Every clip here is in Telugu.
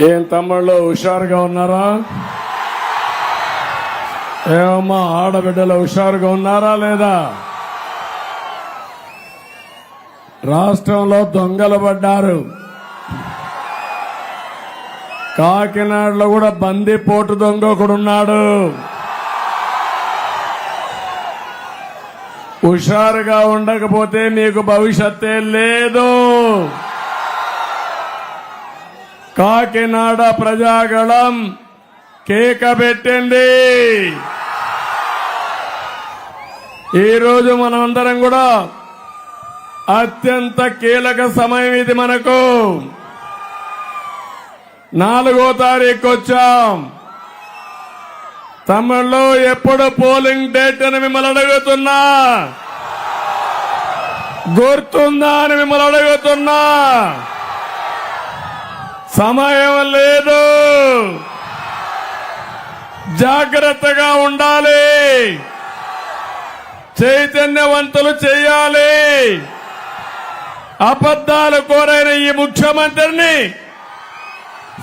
ఏం తమ్ముళ్ళు హుషారుగా ఉన్నారా? ఏమమ్మా ఆడబిడ్డలు హుషారుగా ఉన్నారా లేదా? రాష్ట్రంలో దొంగలు పడ్డారు. కాకినాడలో కూడా బందిపోటు దొంగ ఒకడున్నాడు. హుషారుగా ఉండకపోతే నీకు భవిష్యత్తే లేదు. కాకినాడ ప్రజాగళం కేక పెట్టింది. ఈరోజు మనమందరం కూడా అత్యంత కీలక సమయం ఇది. మనకు 4వ తారీఖు వచ్చాం. తమిళ్లో ఎప్పుడు పోలింగ్ డేట్ అని మిమ్మల్ని అడుగుతున్నా, గుర్తుందా అని మిమ్మల్ని అడుగుతున్నా. సమయం లేదు, జాగ్రత్తగా ఉండాలి, చైతన్యవంతులు చేయాలి. అబద్ధాలు కోరైన ఈ ముఖ్యమంత్రిని,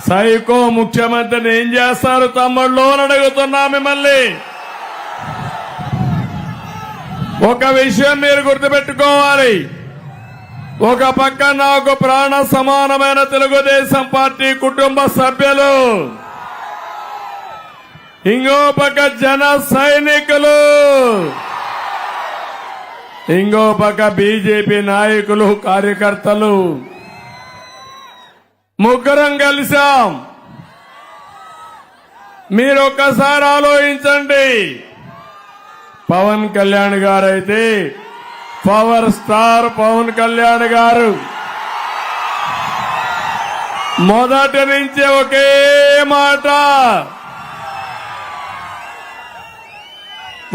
సైకో ముఖ్యమంత్రిని ఏం చేస్తారు తమ్ముళ్ళు అని అడుగుతున్నా మిమ్మల్ని. ఒక విషయం మీరు గుర్తుపెట్టుకోవాలి. ఒక పక్క నాకు ప్రాణ సమానమైన తెలుగుదేశం పార్టీ కుటుంబ సభ్యులు, ఇంకో పక్క జన సైనికులు, ఇంకో పక్క బీజేపీ నాయకులు, కార్యకర్తలు, ముగ్గురం కలిశాం. మీరు ఒక్కసారి ఆలోచించండి. పవన్ కళ్యాణ్ గారైతే పవర్ స్టార్ పవన్ కళ్యాణ్ గారు మొదటి నుంచే ఒకే మాట,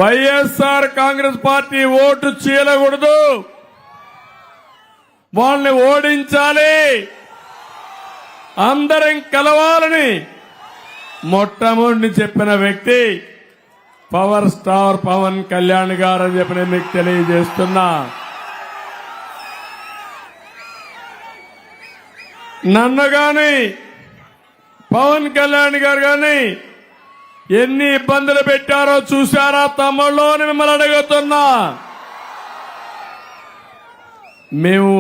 వైఎస్ఆర్ కాంగ్రెస్ పార్టీ ఓటు చీలకూడదు, వాళ్ళని ఓడించాలి, అందరం కలవాలని మొట్టమొదటి చెప్పిన వ్యక్తి పవర్ స్టార్ పవన్ కళ్యాణ్ గారు అని చెప్పి నేను మీకు తెలియజేస్తున్నా. నన్ను గాని పవన్ కళ్యాణ్ గారు గాని ఎన్ని ఇబ్బందులు పెట్టారో చూశారా తమ్ముళ్ళు అని మిమ్మల్ని అడుగుతున్నా. మేము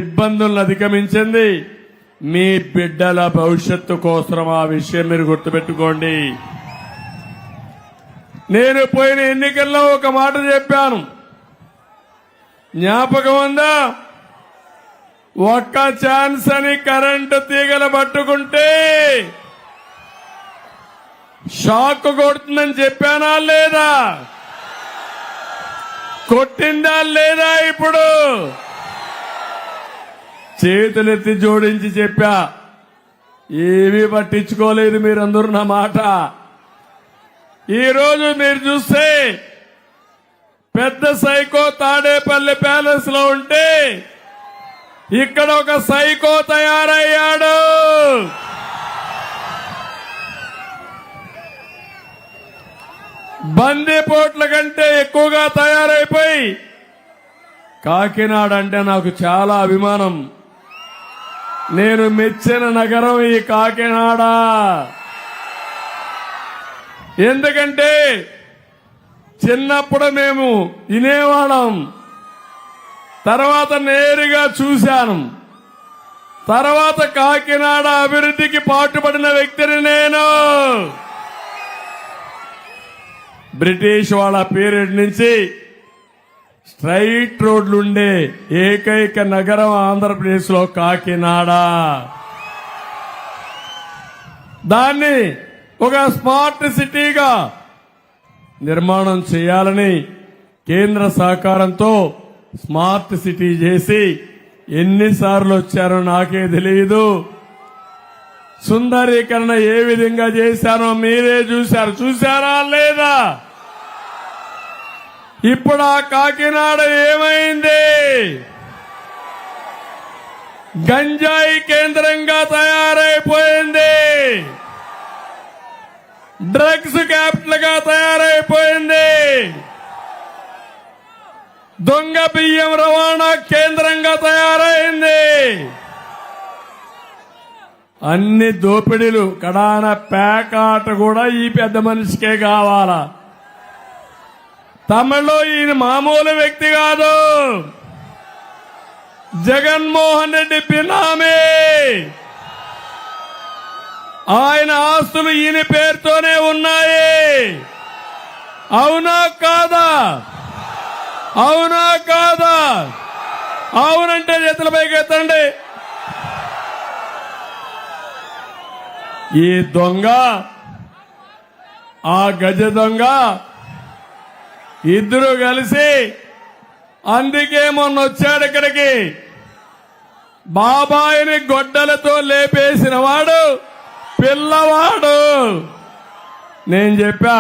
ఇబ్బందులను అధిగమించింది మీ బిడ్డల భవిష్యత్తు కోసం. ఆ విషయం మీరు గుర్తుపెట్టుకోండి. నేను పోయిన ఎన్నికల్లో ఒక మాట చెప్పాను, జ్ఞాపకం ఉందా? ఒక్క ఛాన్స్ అని కరెంటు తీగలు పట్టుకుంటే షాక్ కొడుతుందని చెప్పానా లేదా? కొట్టిందా లేదా? ఇప్పుడు చేతులెత్తి జోడించి చెప్పా, ఏమీ పట్టించుకోలేదు మీరందరూ నా మాట. ఈరోజు మీరు చూస్తే పెద్ద సైకో తాడేపల్లి ప్యాలెస్ లో ఉంటే ఇక్కడ ఒక సైకో తయారయ్యాడు. బందిపోట్ల కంటే ఎక్కువగా తయారైపోయి, కాకినాడ అంటే నాకు చాలా అభిమానం. నేను మెచ్చిన నగరం ఈ కాకినాడ. ఎందుకంటే చిన్నప్పుడు మేము వినేవాళ్ళం, తర్వాత నేరుగా చూశాను. తర్వాత కాకినాడ అభివృద్ధికి పాటుపడిన వ్యక్తిని నేను. బ్రిటిష్ వాళ్ళ పీరియడ్ నుంచి స్ట్రైట్ రోడ్లుండే ఏకైక నగరం ఆంధ్రప్రదేశ్ లో కాకినాడ. దాన్ని ఒక స్మార్ట్ సిటీగా నిర్మాణం చేయాలని కేంద్ర సహకారంతో స్మార్ట్ సిటీ చేసి ఎన్నిసార్లు వచ్చారో నాకే తెలియదు. సుందరీకరణ ఏ విధంగా చేశానో మీరే చూశారు. చూశారా లేదా? ఇప్పుడు ఆ కాకినాడ ఏమైంది? గంజాయి కేంద్రంగా తయారైపోయింది, డ్రగ్స్ క్యాపిటల్ గా తయారైపోయింది, దొంగ బియ్యం రవాణా కేంద్రంగా తయారైంది. అన్ని దోపిడీలు కడాన పేకాట కూడా ఈ పెద్ద మనిషికే కావాలా. తమిళలో ఈయన మామూలు వ్యక్తి కాదు, జగన్మోహన్ రెడ్డి బినామీ. ఆయన ఆస్తులు ఈయన పేరుతోనే ఉన్నాయి. అవునా కాదా? అవునా కాదా? అవునంటే చేతుల పైకి ఎత్తండి. ఈ దొంగ, ఆ గజ దొంగ ఇద్దరు కలిసి, అందుకే మొన్న వచ్చాడు ఇక్కడికి. బాబాయిని గొడ్డలతో లేపేసిన వాడు పిల్లవాడు. నేను చెప్పా,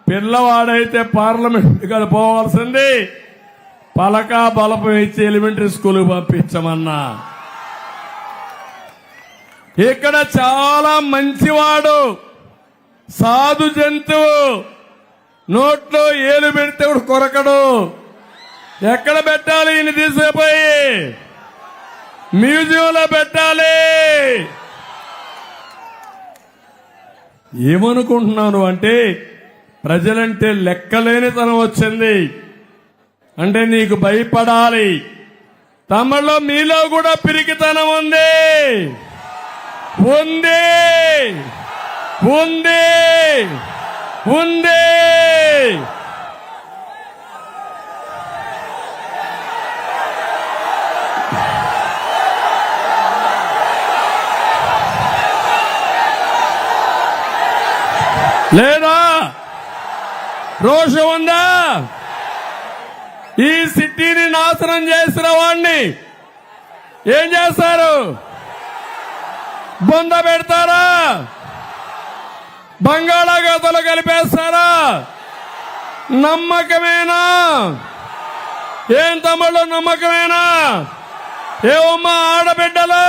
పిల్లవాడైతే పార్లమెంట్ కదా పోవాల్సింది, పలకా బలపం ఇచ్చి ఎలిమెంటరీ స్కూల్కి పంపించమన్నా. ఇక్కడ చాలా మంచివాడు, సాధు జంతువు, నోట్లో ఏలు పెడితే కొరకడు. ఎక్కడ పెట్టాలి? ఈయన తీసుకుపోయి మ్యూజియంలో పెట్టాలి. ఏమనుకుంటున్నాను అంటే, ప్రజలంటే లెక్కలేనితనం వచ్చింది అంటే నీకు భయపడాలి. తమలో మీలో కూడా పిరికితనం ఉంది, ఉంది, ఉంది, ఉంది. లేదా? రోషం ఉందా? ఈ సిటీని నాశనం చేసిన వాడిని ఏం చేస్తారు? బొంద పెడతారా? బంగాళాఖాతంలో కలిపేస్తారా? నమ్మకమేనా? ఏం తమ్ముళ్ళు నమ్మకమేనా? ఏమమ్మా ఆడబిడ్డలు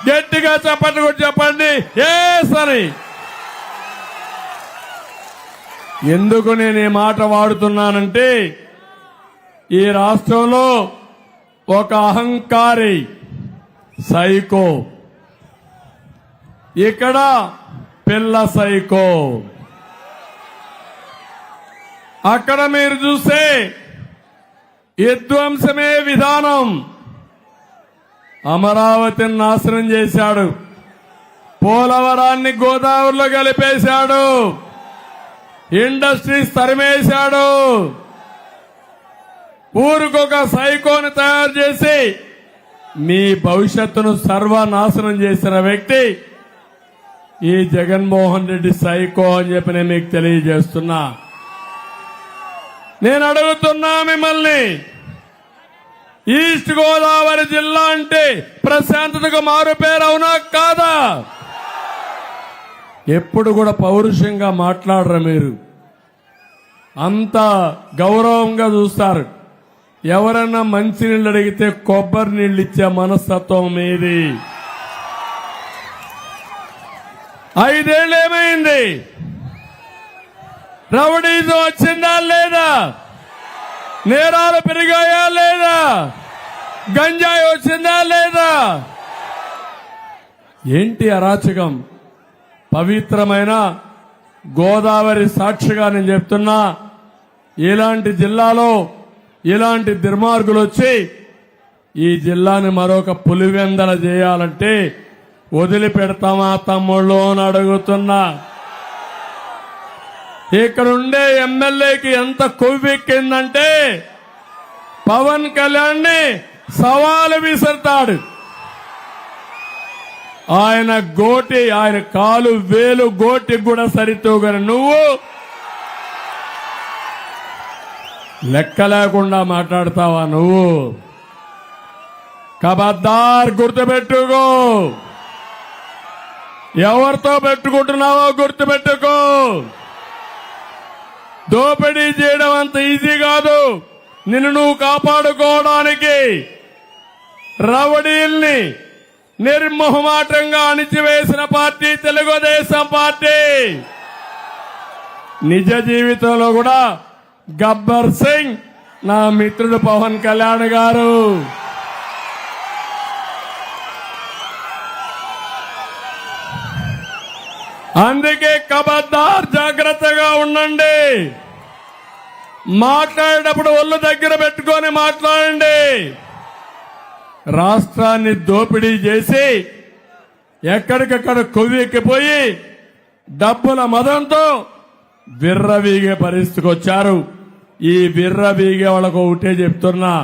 గట్టిగా చెప్పండి, కూడా చెప్పండి. ఏ సరే, ఎందుకు నేను ఈ మాట వాడుతున్నానంటే, ఈ రాష్ట్రంలో ఒక అహంకారి సైకో, ఇక్కడ పిల్ల సైకో. అక్కడ మీరు చూస్తే విధ్వంసమే విధానం. అమరావతిని నాశనం చేశాడు, పోలవరాన్ని గోదావరిలో కలిపేశాడు, ఇండస్ట్రీస్ తరిమేశాడు. ఊరికొక సైకోని తయారు చేసి మీ భవిష్యత్తును సర్వనాశనం చేసిన వ్యక్తి ఈ జగన్మోహన్ రెడ్డి సైకో అని చెప్పి నేను మీకు తెలియజేస్తున్నా. నేను అడుగుతున్నా మిమ్మల్ని, ఈస్ట్ గోదావరి జిల్లా అంటే ప్రశాంతతకు మారుపేరు, అవునా కాదా? ఎప్పుడు కూడా పౌరుషంగా మాట్లాడరు మీరు, అంత గౌరవంగా చూస్తారు. ఎవరన్నా మంచినీళ్ళు అడిగితే కొబ్బరి నీళ్ళు ఇచ్చే మనస్తత్వం మీది. 5 ఏళ్ళు ఏమైంది? రౌడీజం వచ్చిందా లేదా? నేరాలు పెరిగాయా లేదా? గంజాయి వచ్చిందా లేదా? ఏంటి అరాచకం? పవిత్రమైన గోదావరి సాక్షిగా నేను చెప్తున్నా, ఇలాంటి జిల్లాలో ఇలాంటి దుర్మార్గులు వచ్చి ఈ జిల్లాని మరొక పులివెందల చేయాలంటే వదిలిపెడతామా తమ్ముళ్ళు అని అడుగుతున్నా. ఇక్కడుండే ఎమ్మెల్యేకి ఎంత కొవ్వెక్కిందంటే పవన్ కళ్యాణ్ ని సవాలు విసురుతాడు. ఆయన గోటి, ఆయన కాలు వేలు గోటి కూడా సరితూగని నువ్వు లెక్క లేకుండా మాట్లాడతావా నువ్వు? కబద్దార్, గుర్తుపెట్టుకో. ఎవరితో పెట్టుకుంటున్నావో గుర్తుపెట్టుకో. దోపిడీ చేయడం అంత ఈజీ కాదు. నిన్ను నువ్వు కాపాడుకోవడానికి రౌడీల్ని నిర్మోహమాటంగా అణిచివేసిన పార్టీ తెలుగుదేశం పార్టీ. నిజ జీవితంలో కూడా గబ్బర్ సింగ్ నా మిత్రుడు పవన్ కళ్యాణ్ గారు. అందుకే ఖబర్దార్ జాగ్రత్తగా ఉండండి. మాట్లాడేటప్పుడు ఒళ్ళు దగ్గర పెట్టుకొని మాట్లాడండి. రాష్ట్రాన్ని దోపిడీ చేసి ఎక్కడికక్కడ కొవ్వెక్కిపోయి డబ్బుల మదంతో విర్రవీగే పరిస్థితికి వచ్చారు. ఈ విర్రవీగే వాళ్ళకు ఒకటే చెప్తున్నా,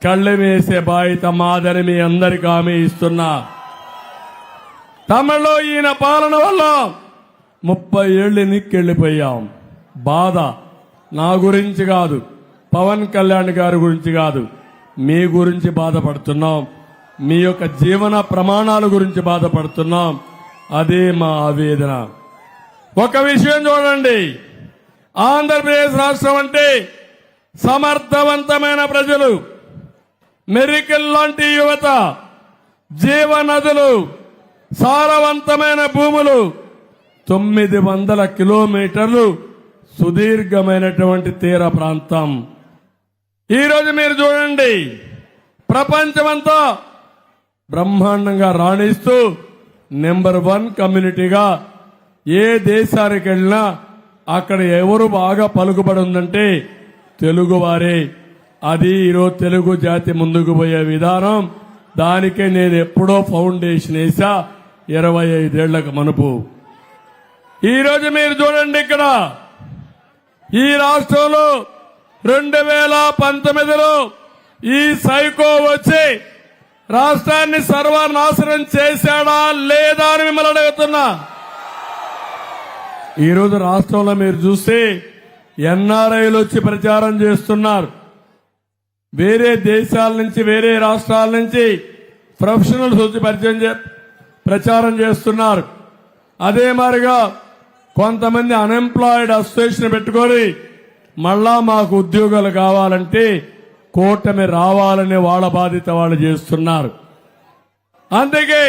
కళ్ళు వేసే బాధ్యత మాదని మీ అందరికీ హామీ ఇస్తున్నా. తమిళలో ఈయన పాలన వల్ల 30 ఏళ్ళు ఎన్నికెళ్లిపోయాం. బాధ నా గురించి కాదు, పవన్ కళ్యాణ్ గారి గురించి కాదు, మీ గురించి బాధపడుతున్నాం. మీ యొక్క జీవన ప్రమాణాల గురించి బాధపడుతున్నాం. అదే మా ఆవేదన. ఒక విషయం చూడండి, ఆంధ్రప్రదేశ్ రాష్ట్రం అంటే సమర్థవంతమైన ప్రజలు, మెరికల్ లాంటి యువత, జీవనదులు, సారవంతమైన భూములు, 900 కిలోమీటర్లు సుదీర్ఘమైనటువంటి తీర ప్రాంతం. ఈరోజు మీరు చూడండి, ప్రపంచమంతా బ్రహ్మాండంగా రాణిస్తూ నెంబర్ 1 కమ్యూనిటీగా ఏ దేశానికి వెళ్ళినా అక్కడ ఎవరు బాగా పలుకుబడి ఉందంటే తెలుగువారే. అది ఈరోజు తెలుగు జాతి ముందుకు పోయే విధానం. దానికే నేను ఎప్పుడో ఫౌండేషన్ వేసా 25 ఏళ్లకు మనుపు. ఈరోజు మీరు చూడండి, ఇక్కడ ఈ రాష్ట్రంలో 2019లో ఈ సైకో వచ్చి రాష్ట్రాన్ని సర్వనాశనం చేశాడా లేదా అని మిమ్మల్ని అడుగుతున్నా. ఈరోజు రాష్ట్రంలో మీరు చూస్తే ఎన్ఆర్ఐలు వచ్చి ప్రచారం చేస్తున్నారు. వేరే దేశాల నుంచి, వేరే రాష్ట్రాల నుంచి ప్రొఫెషనల్స్ వచ్చి ప్రచారం చేస్తున్నారు. అదే మాదిరిగా కొంతమంది అన్ఎంప్లాయిడ్ అసోసియేషన్ పెట్టుకొని మళ్ళా మాకు ఉద్యోగాలు కావాలంటే కూటమి రావాలనే వాళ్ళ బాధ్యత వాళ్ళు చేస్తున్నారు. అందుకే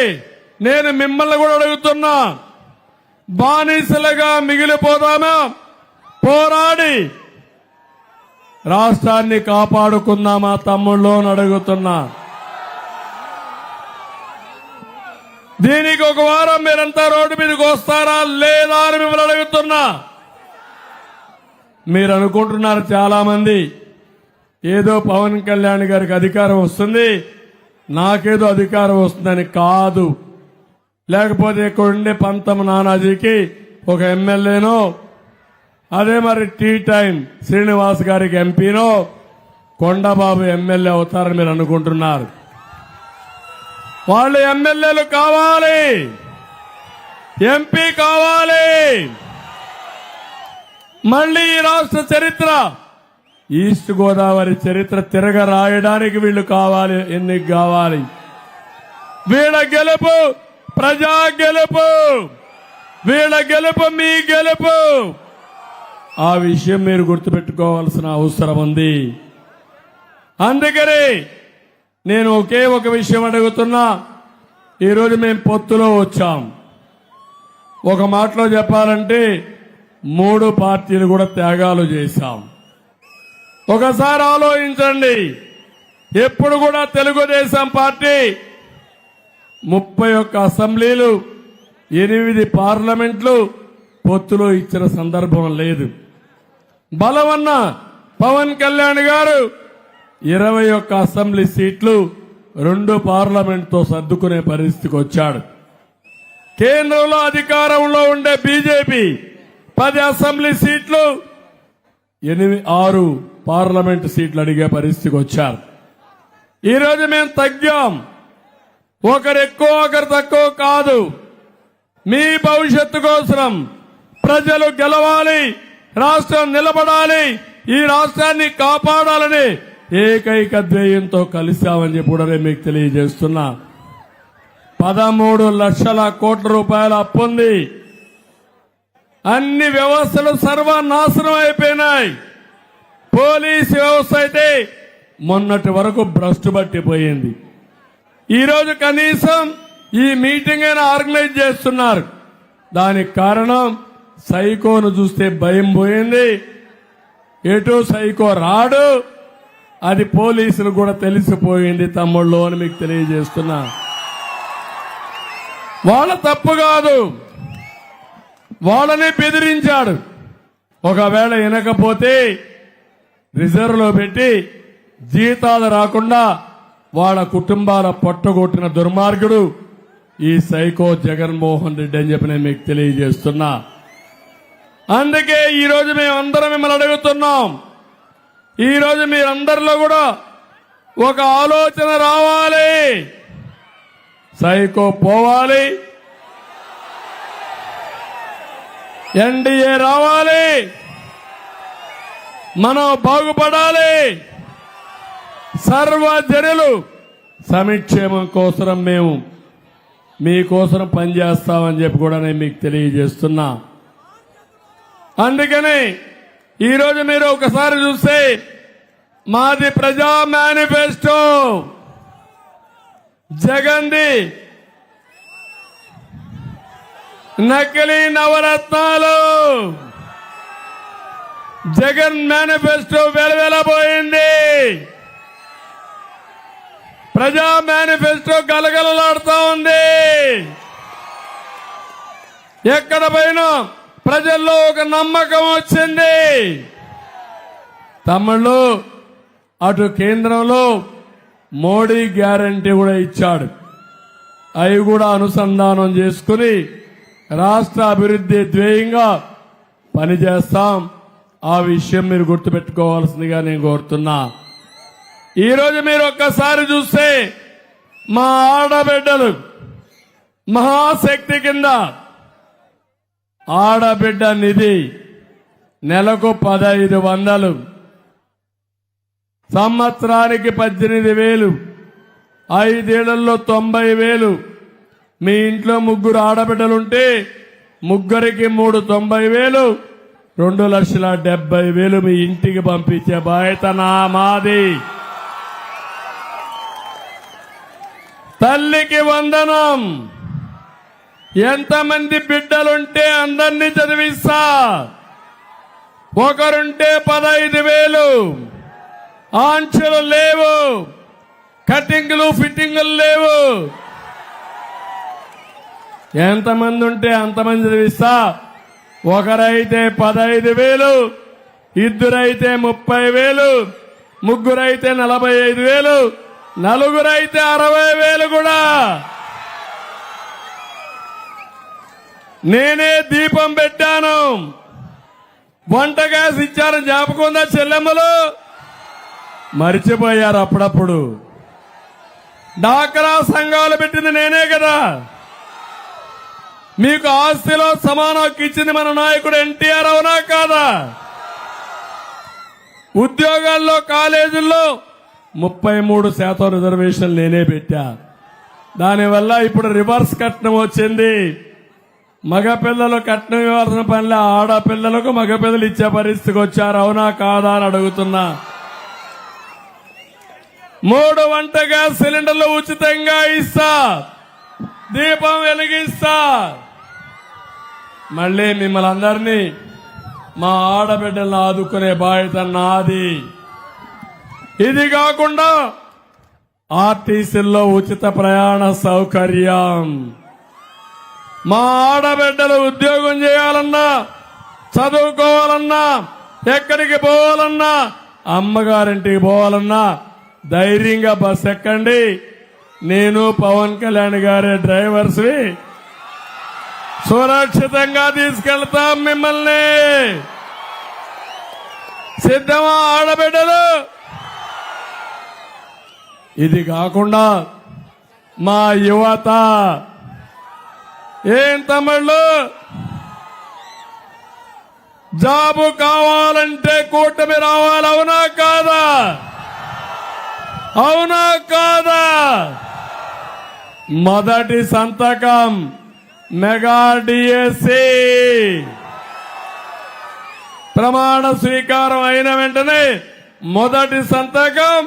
నేను మిమ్మల్ని కూడా అడుగుతున్నా, బానిసలుగా మిగిలిపోదామా, పోరాడి రాష్ట్రాన్ని కాపాడుకుందామా తమ్ముళ్ళు అని అడుగుతున్నా. దీనికి ఒక వారం మీరంతా రోడ్డు మీదకి వస్తారా లేదా అని మిమ్మల్ని అడుగుతున్నా. మీరు అనుకుంటున్నారు చాలా మంది ఏదో పవన్ కళ్యాణ్ గారికి అధికారం వస్తుంది, నాకేదో అధికారం వస్తుందని. కాదు. లేకపోతే ఇక్కడ ఉండే పంతం నానాజీకి ఒక ఎమ్మెల్యేనో, అదే మరి టీ టైం శ్రీనివాస్ గారికి ఎంపీనో, కొండబాబు ఎమ్మెల్యే అవుతారని మీరు అనుకుంటున్నారు. వాళ్ళు ఎమ్మెల్యేలు కావాలి, ఎంపీ కావాలి. మళ్ళీ ఈ రాష్ట్ర చరిత్ర, ఈస్ట్ గోదావరి చరిత్ర తిరగ రాయడానికి వీళ్ళు కావాలి, ఎన్నిక కావాలి. వీళ్ళ గెలుపు ప్రజా గెలుపు, వీళ్ళ గెలుపు మీ గెలుపు. ఆ విషయం మీరు గుర్తుపెట్టుకోవాల్సిన అవసరం ఉంది. అందుకని నేను ఒకే ఒక విషయం అడుగుతున్నా. ఈరోజు మేము పొత్తులో వచ్చాం. ఒక మాటలో చెప్పాలంటే 3 పార్టీలు కూడా త్యాగాలు చేశాం. ఒకసారి ఆలోచించండి, ఎప్పుడు కూడా తెలుగుదేశం పార్టీ 31 అసెంబ్లీలు, 8 పార్లమెంట్లు పొత్తులో ఇచ్చిన సందర్భం లేదు. బలమన్న పవన్ కళ్యాణ్ గారు 21 అసెంబ్లీ సీట్లు 2 పార్లమెంట్తో సర్దుకునే పరిస్థితికి వచ్చాడు. కేంద్రంలో అధికారంలో ఉండే బీజేపీ 10 అసెంబ్లీ సీట్లు, 6 పార్లమెంట్ సీట్లు అడిగే పరిస్థితికి వచ్చారు. ఈరోజు మేము తగ్గాం. ఒకరు ఎక్కువ ఒకరు తక్కువ కాదు. మీ భవిష్యత్తు కోసం ప్రజలు గెలవాలి, రాష్ట్రం నిలబడాలి, ఈ రాష్ట్రాన్ని కాపాడాలని ఏకైక ధ్యేయంతో కలిశామని చెప్పి కూడా నేను మీకు తెలియజేస్తున్నా. 13 లక్షల కోట్ల రూపాయల అప్పుంది. అన్ని వ్యవస్థలు సర్వనాశనం అయిపోయినాయి. పోలీసు వ్యవస్థ అయితే మొన్నటి వరకు భ్రష్టు పట్టిపోయింది. ఈరోజు కనీసం ఈ మీటింగ్ అయినా ఆర్గనైజ్ చేస్తున్నారు. దానికి కారణం సైకోను చూస్తే భయం పోయింది. ఎటు సైకో రాడు, అది పోలీసులు కూడా తెలిసిపోయింది తమ్ముళ్ళు అని మీకు తెలియజేస్తున్నా. వాళ్ళ తప్పు కాదు. వాళ్ళని బెదిరించాడు. ఒకవేళ వినకపోతే రిజర్వ్లో పెట్టి జీతాలు రాకుండా వాళ్ళ కుటుంబాల పొట్టగొట్టిన దుర్మార్గుడు ఈ సైకో జగన్మోహన్ రెడ్డి అని చెప్పి నేను మీకు తెలియజేస్తున్నా. అందుకే ఈరోజు మేమందరం మిమ్మల్ని అడుగుతున్నాం. ఈరోజు మీరందరిలో కూడా ఒక ఆలోచన రావాలి. సైకో పోవాలి, ఎన్డీఏ రావాలి, మనం బాగుపడాలి. సర్వజనులు సంక్షేమం కోసం మేము మీకోసం పనిచేస్తామని చెప్పి కూడా నేను మీకు తెలియజేస్తున్నా. అందుకని ఈరోజు మీరు ఒకసారి చూస్తే మాది ప్రజా మేనిఫెస్టో, జగన్ది నకిలీ నవరత్నాలు. జగన్ మేనిఫెస్టో వెలవెలబోయింది. ప్రజా మేనిఫెస్టో గలగలలాడుతా ఉంది. ఎక్కడ పోయినా ప్రజల్లో ఒక నమ్మకం వచ్చింది. తమిళలో అటు కేంద్రంలో మోడీ గ్యారంటీ కూడా ఇచ్చాడు. అవి కూడా అనుసంధానం చేసుకుని రాష్ట్ర అభివృద్ధి ధ్యేయంగా పనిచేస్తాం. ఆ విషయం మీరు గుర్తుపెట్టుకోవాల్సిందిగా నేను కోరుతున్నా. ఈరోజు మీరు ఒక్కసారి చూస్తే మా ఆడబిడ్డలు మహాశక్తి కింద ఆడబిడ్డ నిధి నెలకు 1500, సంవత్సరానికి 18,000, 5 ఏళ్లలో 90,000. మీ ఇంట్లో 3 ఆడబిడ్డలుంటే ముగ్గురికి 3,90,000, 2,70,000 మీ ఇంటికి పంపించే బాధ్యత మాది. తల్లికి వందనం. ఎంతమంది బిడ్డలుంటే అందరినీ చదివిస్తా. ఒకరుంటే 15,000. ఆంక్షలు లేవు, కటింగ్లు ఫిట్టింగులు లేవు. ఎంతమంది ఉంటే అంతమంది చదివిస్తా. ఒకరైతే 15,000, ఇద్దరైతే 30,000, ముగ్గురైతే 45,000, నలుగురైతే 60,000 కూడా. నేనే దీపం పెట్టాను. వంట గ్యాస్ ఇచ్చారని జ్ఞాపకం ఉందా చెల్లెమ్మలు? మరిచిపోయారు అప్పుడప్పుడు. డాక్రా సంఘాలు పెట్టింది నేనే కదా. మీకు ఆస్తిలో సమాన హక్కు ఇచ్చింది మన నాయకుడు ఎన్టీఆర్, అవునా కాదా? ఉద్యోగాల్లో కాలేజీల్లో 33% రిజర్వేషన్ నేనే పెట్టా. దానివల్ల ఇప్పుడు రివర్స్ కట్నం వచ్చింది. మగపిల్లలు కట్నం ఇవ్వాల్సిన పనిలే, ఆడపిల్లలకు మగపిల్లలు ఇచ్చే పరిస్థితికి వచ్చారు, అవునా కాదా అని అడుగుతున్నా. 3 వంట గ్యాస్ సిలిండర్లు ఉచితంగా ఇస్తా, దీపం వెలిగిస్తా. మళ్ళీ మిమ్మల్ని అందరినీ మా ఆడబిడ్డలను ఆదుకునే బాధ్యత నాది. ఇది కాకుండా ఆర్టీసీల్లో ఉచిత ప్రయాణ సౌకర్యం. మా ఆడబిడ్డలు ఉద్యోగం చేయాలన్నా, చదువుకోవాలన్నా, ఎక్కడికి పోవాలన్నా, అమ్మగారింటికి పోవాలన్నా ధైర్యంగా బస్ ఎక్కండి. నేను పవన్ కళ్యాణ్ గారి డ్రైవర్స్వి సురక్షితంగా తీసుకెళ్తాం మిమ్మల్ని. సిద్ధమా ఆడబిడ్డలు? ఇది కాకుండా మా యువత ఏం తమిళ్ళు జాబు కావాలంటే కూటమి రావాలి, అవునా కాదా? అవునా కాదా? మొదటి సంతకం మెగా డిఎస్సి ప్రమాణ స్వీకారం అయిన వెంటనే మొదటి సంతకం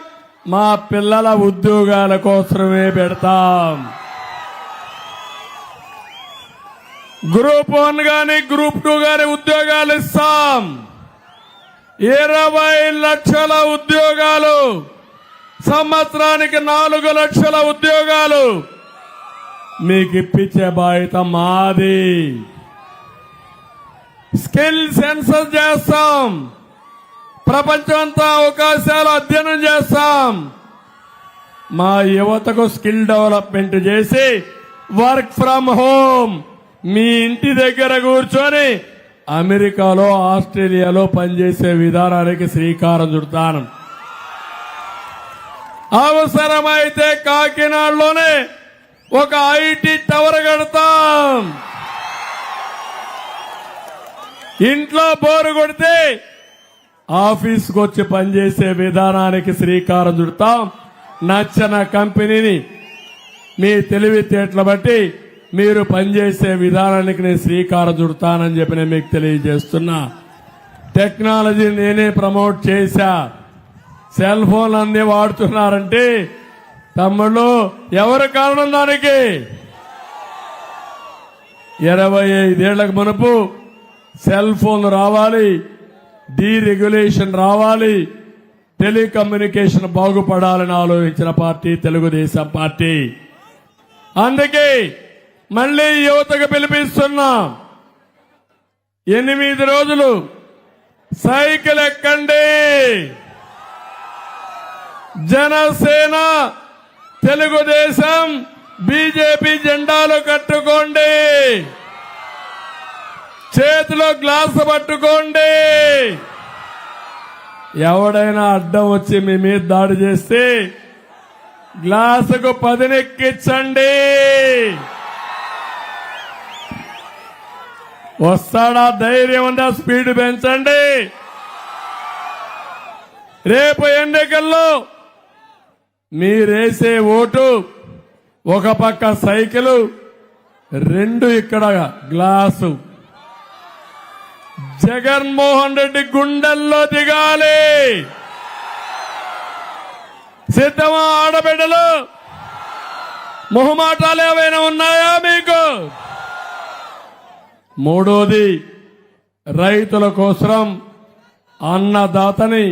మా పిల్లల ఉద్యోగాల కోసమే పెడతాం. గ్రూప్ 1 గాని గ్రూప్ 2 గాని ఉద్యోగాలు ఇస్తాం. 20 లక్షల ఉద్యోగాలు, సంవత్సరానికి 4 లక్షల ఉద్యోగాలు మీకు ఇప్పించే బాధ్యత మాది. స్కిల్ సెన్సస్ చేస్తాం, ప్రపంచమంతా అవకాశాలు అధ్యయనం చేస్తాం. మా యువతకు స్కిల్ డెవలప్మెంట్ చేసి వర్క్ ఫ్రమ్ హోమ్ మీ ఇంటి దగ్గర కూర్చొని అమెరికాలో ఆస్ట్రేలియాలో పనిచేసే విధానానికి శ్రీకారం చుడతాను. అవసరమైతే కాకినాడలోనే ఒక ఐటీ టవర్ కడతాం. ఇంట్లో బోరు కొడితే ఆఫీస్కి వచ్చి పనిచేసే విధానానికి శ్రీకారం చుడతాం. నచ్చిన కంపెనీని మీ తెలివితేటలు బట్టి మీరు పనిచేసే విధానానికి నేను శ్రీకారం చుడతానని చెప్పి నేను మీకు తెలియజేస్తున్నా. టెక్నాలజీ నేనే ప్రమోట్ చేశా. సెల్ ఫోన్లు అన్ని వాడుతున్నారంటే తమ్ముళ్ళు ఎవరు కారణం దానికి? 25 ఏళ్లకు మునుపు సెల్ ఫోన్ రావాలి, డీరెగ్యులేషన్ రావాలి, టెలికమ్యూనికేషన్ బాగుపడాలని ఆలోచించిన పార్టీ తెలుగుదేశం పార్టీ. అందుకే మళ్లీ యువతకు పిలిపిస్తున్నా. 8 రోజులు సైకిల్ ఎక్కండి, జనసేన తెలుగుదేశం బీజేపీ జెండాలు కట్టుకోండి, చేతిలో గ్లాసు పట్టుకోండి. ఎవడైనా అడ్డం వచ్చి మీ మీద దాడి చేస్తే గ్లాసుకు 10 ఎక్కించండి. వస్తాడా? ధైర్యం ఉందా? స్పీడ్ పెంచండి. రేపు ఎన్నికల్లో మీరేసే ఓటు ఒక పక్క సైకిల్, 2 ఇక్కడ గ్లాసు. జగన్మోహన్ రెడ్డి గుండెల్లో దిగాలి. సిద్ధమా ఆడబిడ్డలు? మొహమాటాలు ఏమైనా ఉన్నాయా మీకు? మూడోది, రైతుల కోసం అన్నదాతని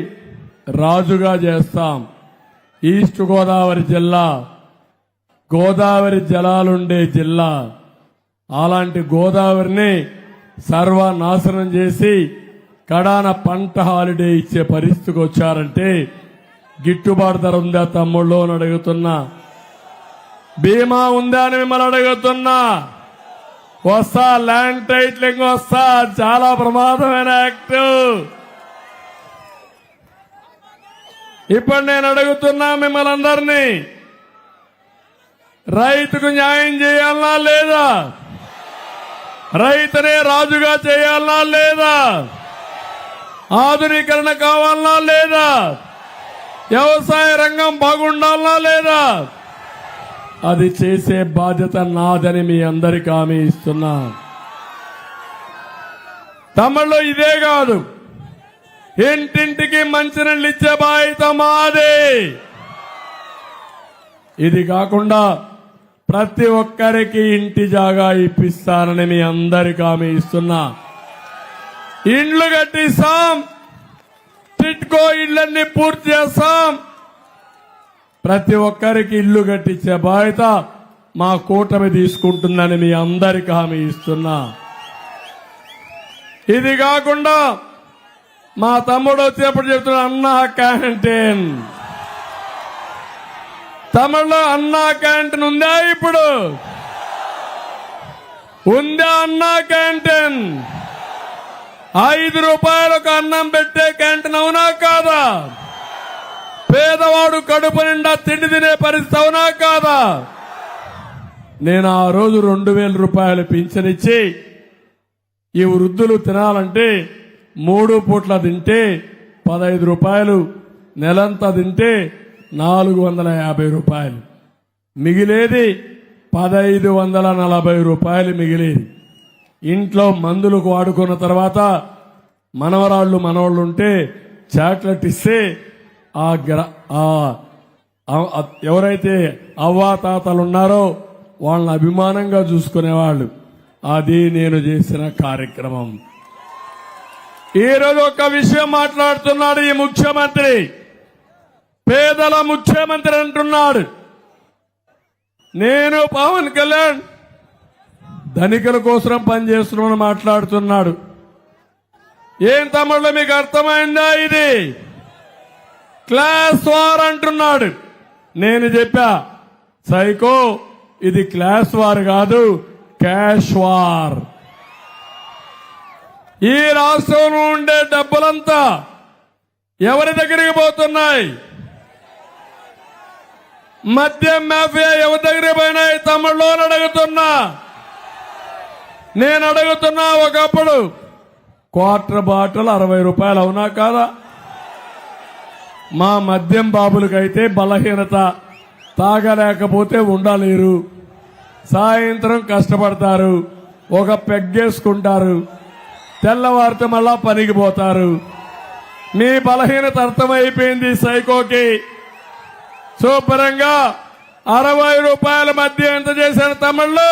రాజుగా చేస్తాం. ఈస్ట్ గోదావరి జిల్లా గోదావరి జలాలుండే జిల్లా. అలాంటి గోదావరిని సర్వనాశనం చేసి కడాన పంట హాలిడే ఇచ్చే పరిస్థితికి వచ్చారంటే గిట్టుబాటు ధర ఉందా తమ్ముళ్ళు అని అడుగుతున్నా. బీమా ఉందా అని మిమ్మల్ని అడుగుతున్నా. వస్తా, ల్యాండ్ టైటిలింగ్ వస్తా, చాలా ప్రమాదమైన యాక్ట్. ఇప్పుడు నేను అడుగుతున్నా మిమ్మల్ని అందరినీ, రైతుకు న్యాయం చేయాలనా లేదా? రైతునే రాజుగా చేయాలనా లేదా? ఆధునీకరణ కావాలనా లేదా? వ్యవసాయ రంగం బాగుండాలనా లేదా? అది చేసే బాధ్యత నాదని మీ అందరికీ హామీ ఇస్తున్నా. తమిళలో ఇదే కాదు, ఇంటింటికి మంచినీళ్ళు ఇచ్చే బాధ్యత మాదే. ఇది కాకుండా ప్రతి ఒక్కరికి ఇంటి జాగా ఇప్పిస్తానని మీ అందరికీ హామీ ఇస్తున్నా. ఇండ్లు కట్టిస్తాం, టిట్కో ఇళ్లన్నీ పూర్తి చేస్తాం. ప్రతి ఒక్కరికి ఇల్లు కట్టించే బాధ్యత మా కూటమి తీసుకుంటుందని మీ అందరికీ హామీ ఇస్తున్నా. ఇది కాకుండా మా తమ్ముడు వచ్చేప్పుడు చెప్తున్నా, అన్నా క్యాంటీన్. తమిళలో అన్నా క్యాంటీన్ ఉందా? ఇప్పుడు ఉందా అన్నా క్యాంటీన్? 5 రూపాయలకు అన్నం పెట్టే క్యాంటీన్ అవునా కాదా? పేదవాడు కడుపు నిండా తిండి తినే పరిస్థితి అవునా కాదా? నేను ఆ రోజు 2000 రూపాయలు పింఛనిచ్చి ఈ వృద్ధులు తినాలంటే 3 పూట్ల తింటే 15 రూపాయలు, నెలంతా తింటే 450 రూపాయలు మిగిలేది, 1540 రూపాయలు మిగిలేది. ఇంట్లో మందులకు వాడుకున్న తర్వాత మనవరాళ్ళు మనవాళ్ళు ఉంటే చాక్లెట్ ఇస్తే ఎవరైతే అవ్వాతాతలు ఉన్నారో వాళ్ళని అభిమానంగా చూసుకునేవాళ్ళు. అది నేను చేసిన కార్యక్రమం. ఈరోజు ఒక విషయం మాట్లాడుతున్నాడు ఈ ముఖ్యమంత్రి, పేదల ముఖ్యమంత్రి అంటున్నాడు. నేను పవన్ కళ్యాణ్ ధనికుల కోసం పనిచేస్తున్నామని మాట్లాడుతున్నాడు. ఏం తమ్ముళ్ళు మీకు అర్థమైందా? ఇది క్లాస్ వార్ అంటున్నాడు. నేను చెప్పా సైకో, ఇది క్లాస్ వార్ కాదు, క్యాష్ వార్. ఈ రాష్ట్రంలో ఉండే డబ్బులంతా ఎవరి దగ్గరికి పోతున్నాయి? మద్యం మాఫియా ఎవరి దగ్గరికి పోయినాయి తమ్ముళ్ళు అని అడుగుతున్నా. నేను అడుగుతున్నా, ఒకప్పుడు క్వార్టర్ బాటిల్ 60 రూపాయలు, అవునా కాదా? మా మద్యం బాబులకైతే బలహీనత, తాగలేకపోతే ఉండలేరు, సాయంత్రం కష్టపడతారు, ఒక పెగ్గేసుకుంటారు, తెల్లవారితే మళ్ళా పనికి పోతారు. మీ బలహీనత అర్థమైపోయింది సైకోకి. శుభ్రంగా 60 రూపాయల మధ్య ఎంత చేశారు తమిళ్లో?